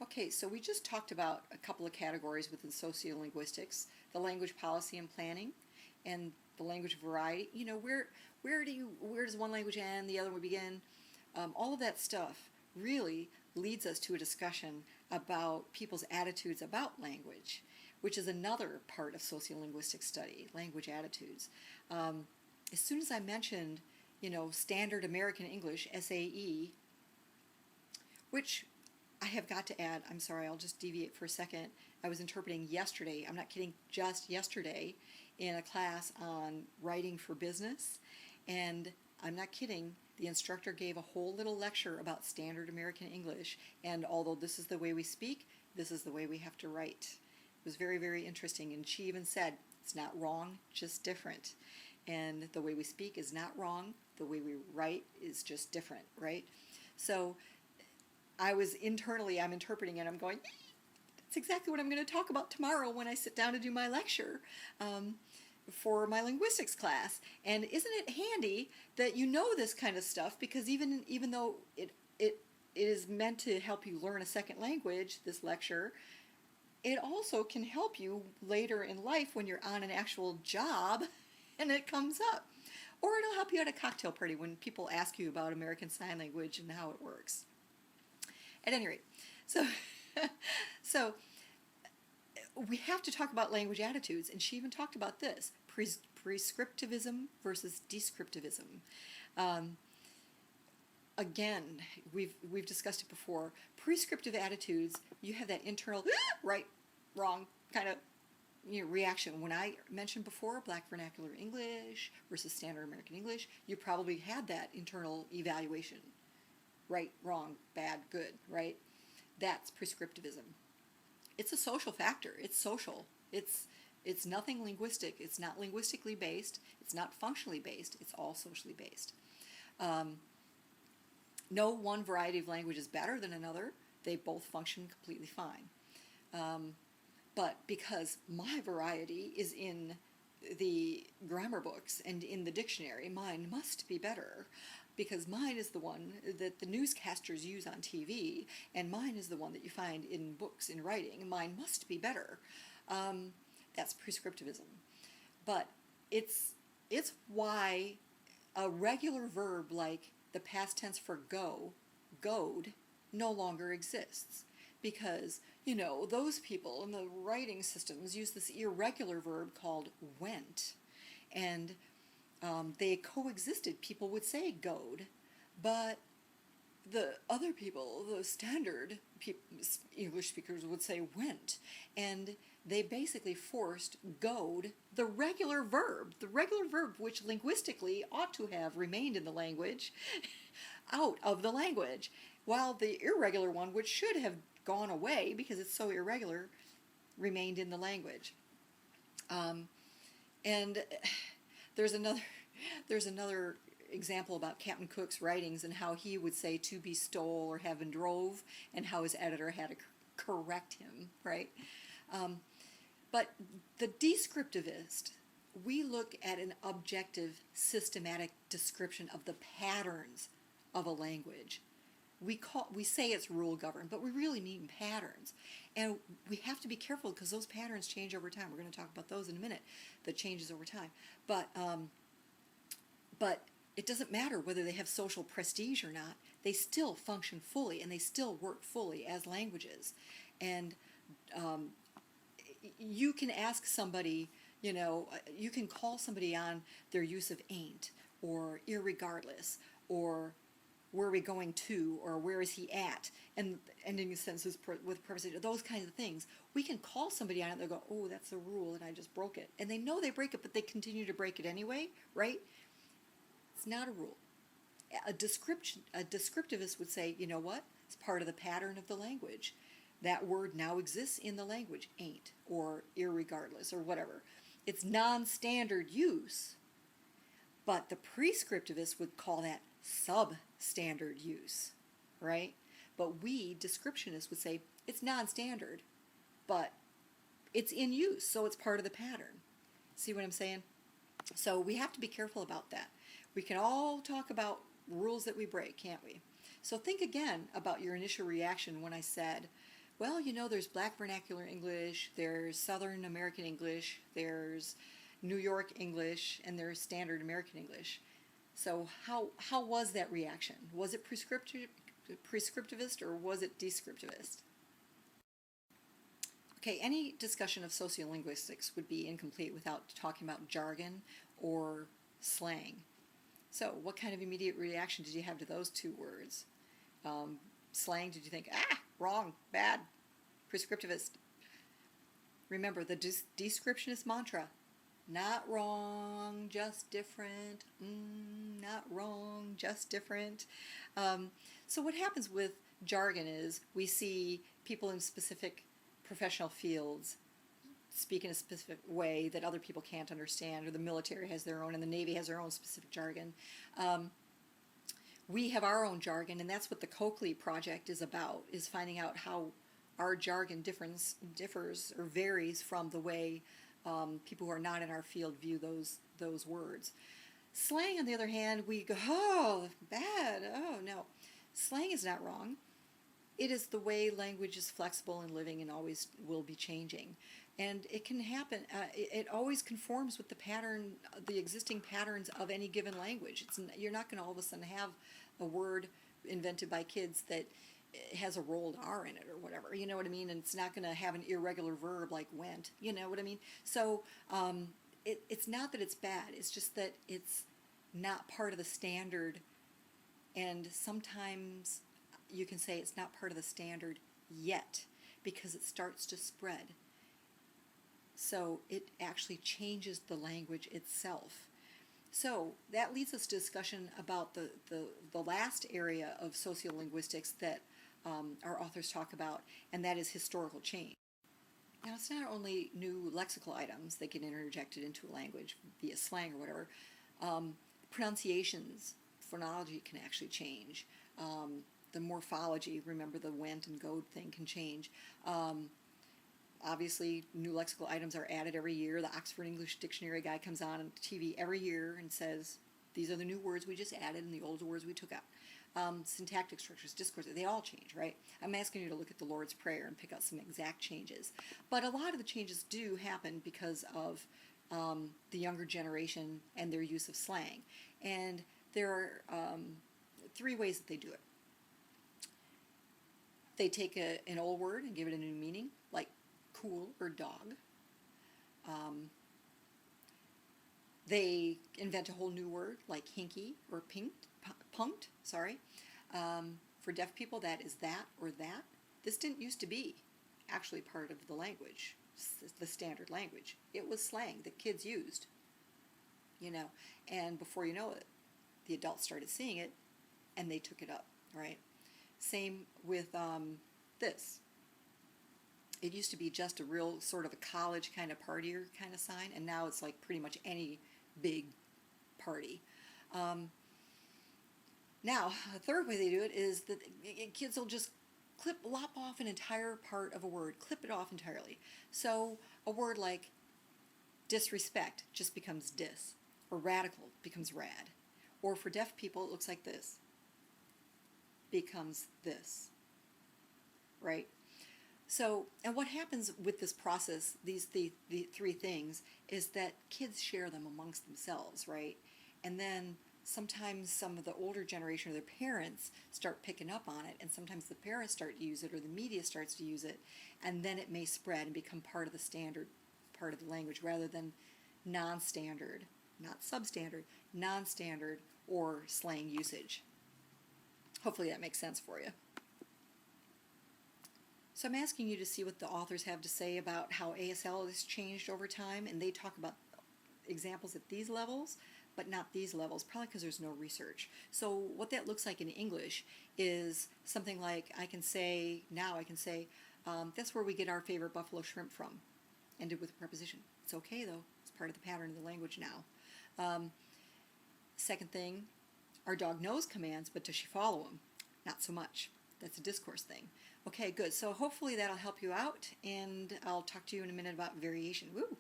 Okay, so we just talked about a couple of categories within sociolinguistics, the language policy and planning, and the language variety. You know, where does one language end, the other one begin? All of that stuff really leads us to a discussion about people's attitudes about language, which is another part of sociolinguistic study, language attitudes. As soon as I mentioned, standard American English, SAE, which I have got to add, I'm sorry, I'll just deviate for a second. I was interpreting yesterday, I'm not kidding, just yesterday, in a class on writing for business, and I'm not kidding, the instructor gave a whole little lecture about standard American English, and although this is the way we speak, this is the way we have to write. It was very, very interesting, and she even said, it's not wrong, just different. And the way we speak is not wrong, the way we write is just different, right? So I'm interpreting it, I'm going, that's exactly what I'm going to talk about tomorrow when I sit down to do my lecture for my linguistics class. And isn't it handy that you know this kind of stuff, because even though it is meant to help you learn a second language, this lecture, it also can help you later in life when you're on an actual job and it comes up. Or it'll help you at a cocktail party when people ask you about American Sign Language and how it works. At any rate, so we have to talk about language attitudes, and she even talked about this, prescriptivism versus descriptivism. Again, we've discussed it before. Prescriptive attitudes, you have that internal right, wrong kind of reaction. When I mentioned before Black Vernacular English versus Standard American English, you probably had that internal evaluation. Right, wrong, bad, good, right? That's prescriptivism. It's a social factor. It's social. It's nothing linguistic. It's not linguistically based. It's not functionally based. It's all socially based. No one variety of language is better than another. They both function completely fine. But because my variety is in the grammar books and in the dictionary, mine must be better, because mine is the one that the newscasters use on TV, and mine is the one that you find in books, in writing. Mine must be better. That's prescriptivism. But it's why a regular verb like the past tense for go, goed, no longer exists. Because, those people in the writing systems use this irregular verb called went. And they coexisted. People would say goed, but the other people, the standard English speakers, would say went. And they basically forced goed, the regular verb which linguistically ought to have remained in the language, out of the language, while the irregular one, which should have gone away because it's so irregular, remained in the language. And there's another example about Captain Cook's writings and how he would say to be stole or have been drove, and how his editor had to correct him, right? But the descriptivist, we look at an objective, systematic description of the patterns of a language. We say it's rule governed, but we really mean patterns. And we have to be careful because those patterns change over time. We're going to talk about those in a minute, the changes over time. But it doesn't matter whether they have social prestige or not. They still function fully, and they still work fully as languages. And you can ask somebody, you can call somebody on their use of ain't, or irregardless, or where are we going to, or where is he at, and ending sentences with preposition, those kinds of things. We can call somebody on it, they'll go, oh, that's a rule, and I just broke it. And they know they break it, but they continue to break it anyway, right? It's not a rule. A descriptivist would say, you know what? It's part of the pattern of the language. That word now exists in the language, ain't, or irregardless, or whatever. It's non-standard use, but the prescriptivist would call that substandard use, right? But we, descriptionists, would say it's non-standard, but it's in use, so it's part of the pattern. See what I'm saying? So we have to be careful about that. We can all talk about rules that we break, can't we? So think again about your initial reaction when I said, well, there's Black Vernacular English, there's Southern American English, there's New York English, and there's Standard American English. So how was that reaction? Was it prescriptivist or was it descriptivist? Okay, any discussion of sociolinguistics would be incomplete without talking about jargon or slang. So what kind of immediate reaction did you have to those two words? Slang, did you think, wrong, bad, prescriptivist? Remember the descriptionist mantra: not wrong, just different. Not wrong, just different. So what happens with jargon is we see people in specific professional fields speak in a specific way that other people can't understand, or the military has their own and the Navy has their own specific jargon. We have our own jargon, and that's what the Coakley project is about, is finding out how our jargon differs or varies from the way people who are not in our field view those words. Slang, on the other hand, we go, oh, bad, oh, no. Slang is not wrong. It is the way language is flexible and living and always will be changing. And it can happen, it always conforms with the existing patterns of any given language. You're not going to all of a sudden have a word invented by kids that has a rolled R in it or whatever, you know what I mean? And it's not going to have an irregular verb like went, you know what I mean? So it's not that it's bad, it's just that it's not part of the standard, and sometimes you can say it's not part of the standard yet because it starts to spread. So it actually changes the language itself. So that leads us to discussion about the last area of sociolinguistics that our authors talk about, and that is historical change. Now, it's not only new lexical items that get interjected into a language via slang or whatever. Pronunciations, phonology can actually change. The morphology, remember the went and goed thing, can change. Obviously, new lexical items are added every year. The Oxford English Dictionary guy comes on TV every year and says, these are the new words we just added and the old words we took out. Syntactic structures, discourses, they all change, right? I'm asking you to look at the Lord's Prayer and pick out some exact changes. But a lot of the changes do happen because of the younger generation and their use of slang. And there are 3 ways that they do it. They take an old word and give it a new meaning, like cool or dog. They invent a whole new word like hinky or punked, sorry. For deaf people, that is that or that. This didn't used to be actually part of the language, the standard language. It was slang that kids used, and before you know it, the adults started seeing it and they took it up, right? Same with this. It used to be just a real sort of a college kind of partier kind of sign, and now it's like pretty much any big party. Now, a third way they do it is that kids will just lop off an entire part of a word, clip it off entirely. So a word like disrespect just becomes dis, or radical becomes rad. Or for deaf people, it looks like this, becomes this, right? So, and what happens with this process, the 3 things, is that kids share them amongst themselves, right? And then sometimes some of the older generation or their parents start picking up on it, and sometimes the parents start to use it or the media starts to use it, and then it may spread and become part of the standard part of the language rather than non-standard, not substandard, non-standard or slang usage. Hopefully that makes sense for you. So I'm asking you to see what the authors have to say about how ASL has changed over time, and they talk about examples at these levels, but not these levels, probably because there's no research. So what that looks like in English is something like I can say, that's where we get our favorite buffalo shrimp from, ended with a preposition. It's okay though, it's part of the pattern of the language now. Second thing, our dog knows commands, but does she follow them? Not so much. That's a discourse thing. Okay, good. So hopefully that'll help you out, and I'll talk to you in a minute about variation. Woo!